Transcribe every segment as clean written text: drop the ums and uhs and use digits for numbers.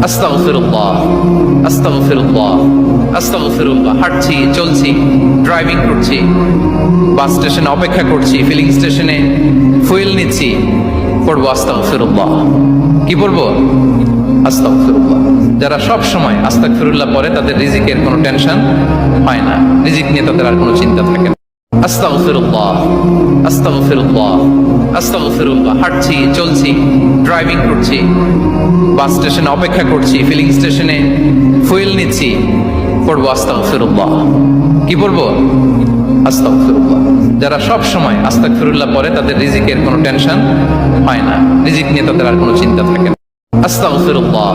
আস্তাগফিরুল্লাহ, আস্তাগফিরুল্লাহ, আস্তাগফিরুল্লাহ। হাঁটছি, চলছি, ড্রাইভিং করছি, বাস স্টেশনে অপেক্ষা করছি, ফিলিং স্টেশনে ফুয়েল নিচ্ছি, পড়বো আস্তাগফিরুল্লাহ। কি পড়বো? আস্তাগফিরুল্লাহ। যারা সব সময় আস্তাগফিরুল্লাহ পড়ে তাদের রিজিকের কোনো টেনশন হয় না, রিজিক নিয়ে তাদের আর কোনো চিন্তা থাকে না। আস্তাগফিরুল্লাহ, আস্তাগফিরুল্লাহ, আস্তাগফিরুল্লাহ। হাঁটছি, চলছি, ড্রাইভিং করছি, বাস স্টেশনে অপেক্ষা করছি, ফিলিং স্টেশনে ফুয়েল নিচ্ছি, পড়বো আস্তাগফিরুল্লাহ। কি পড়বো? আস্তাগফিরুল্লাহ। যারা সব সময় আস্তাগফিরুল্লাহ পড়ে তাদের রিজিকের কোনো টেনশন হয় না, রিজিক নিয়ে তাদের আর কোনো চিন্তা থাকে না। আস্তাগফিরুল্লাহ,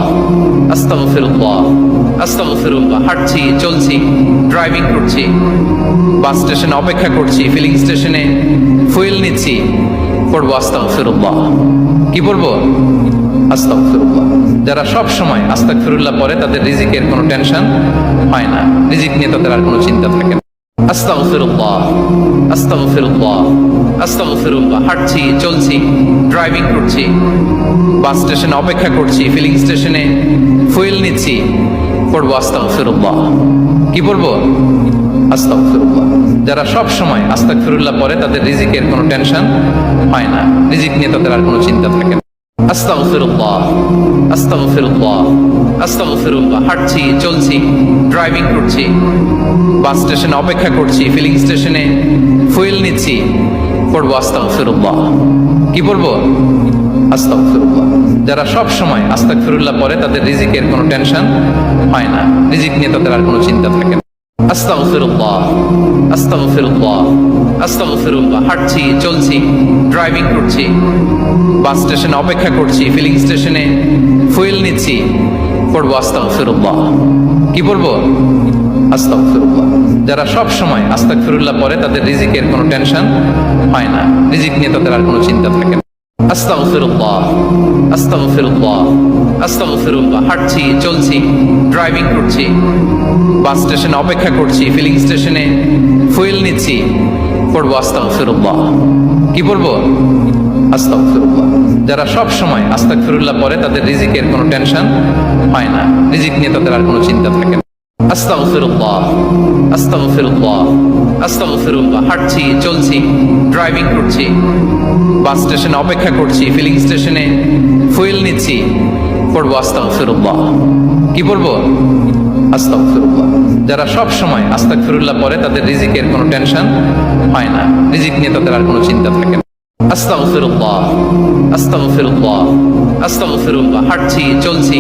আস্তাগফিরুল্লাহ, আস্তাগফিরুল্লাহ। হাঁটছি, চলছি, ড্রাইভিং করছি, বাস স্টেশনে অপেক্ষা করছি, ফিলিং স্টেশনে ফুয়েল নিচ্ছি, পড়বো আস্তাগফিরুল্লাহ। কি পড়বো? আস্তাগফিরুল্লাহ। যারা সব সময় আস্তাগফিরুল্লাহ পড়ে তাদের রিজিকের কোনো টেনশন হয় না, রিজিক নিয়ে তাদের আর কোনো চিন্তা থাকে না। আস্তাগফিরুল্লাহ, আস্তাগফিরুল্লাহ, আস্তাগফিরুল্লাহ। হাঁটছি, চলছি, ড্রাইভিং করছি, বাস স্টেশনে অপেক্ষা করছি, ফিলিং স্টেশনে ফুয়েল নিচ্ছি, পড়বো আস্তাগফিরুল্লাহ। কি পড়বো? আস্তাগফিরুল্লাহ। যারা সব সময় আস্তাগফিরুল্লাহ পড়ে তাদের রিজিকের কোনো টেনশন হয় না, রিজিক নিয়ে তাদের আর কোনো চিন্তা থাকে না। আস্তাগফিরুল্লাহ, আস্তাগফিরুল্লাহ, আস্তাগফিরুল্লাহ। হাঁটছি, চলছি, ড্রাইভিং করছি, বাস স্টেশনে অপেক্ষা করছি, ফিলিং স্টেশনে ফুয়েল নিচ্ছি, পড়বো আস্তাগফিরুল্লাহ। কি পড়বো? আস্তাগফিরুল্লাহ। যারা সব সময় আস্তাগফিরুল্লাহ পড়ে তাদের রিজিকের কোনো টেনশন হয় না, রিজিক নিয়ে তাদের আর কোনো চিন্তা থাকে না। আস্তাগফিরুল্লাহ, আস্তাগফিরুল্লাহ, আস্তাগফিরুল্লাহ। হাঁটছি, চলছি, ড্রাইভিং করছি, বাস স্টেশনে অপেক্ষা করছি, ফিলিং স্টেশনে ফুয়েল নিচ্ছি, পড়বো আস্তাগফিরুল্লাহ। কি পড়বো? আস্তাগফিরুল্লাহ। যারা সব সময় আস্তাগফিরুল্লাহ পড়ে তাদের রিজিকের কোনো টেনশন হয় না, রিজিক নিয়ে তাদের আর কোনো চিন্তা থাকে না। আস্তাগফিরুল্লাহ, আস্তাগফিরুল্লাহ, আস্তাগফিরুল্লাহ। হাঁটছি, চলছি, ড্রাইভিং করছি, বাস স্টেশনে অপেক্ষা করছি, ফিলিং স্টেশনে ফুয়েল নিচ্ছি, পড়বো আস্তাগফিরুল্লাহ। কি পড়বো? আস্তাগফিরুল্লাহ। যারা সব সময় আস্তাগফিরুল্লাহ পড়ে তাদের রিজিকের কোনো টেনশন হয় না, রিজিক নিয়ে তাদের আর কোনো চিন্তা থাকে না। আস্তাগফিরুল্লাহ, আস্তাগফিরুল্লাহ, আস্তাগফিরুল্লাহ। হাঁটছি, চলছি, ড্রাইভিং করছি, বাস স্টেশনে অপেক্ষা করছি, ফিলিং স্টেশনে ফুয়েল নিচ্ছি, পড়বো আস্তাগফিরুল্লাহ। কি পড়বো? আস্তাগফিরুল্লাহ। যারা সব সময় আস্তাগফিরুল্লাহ পড়ে তাদের রিজিকের কোনো টেনশন হয় না, রিজিক নিয়ে তাদের আর কোনো চিন্তা থাকে না। আস্তাগফিরুল্লাহ, আস্তাগফিরুল্লাহ, আস্তাগফিরুল্লাহ। হাঁটছি, চলছি,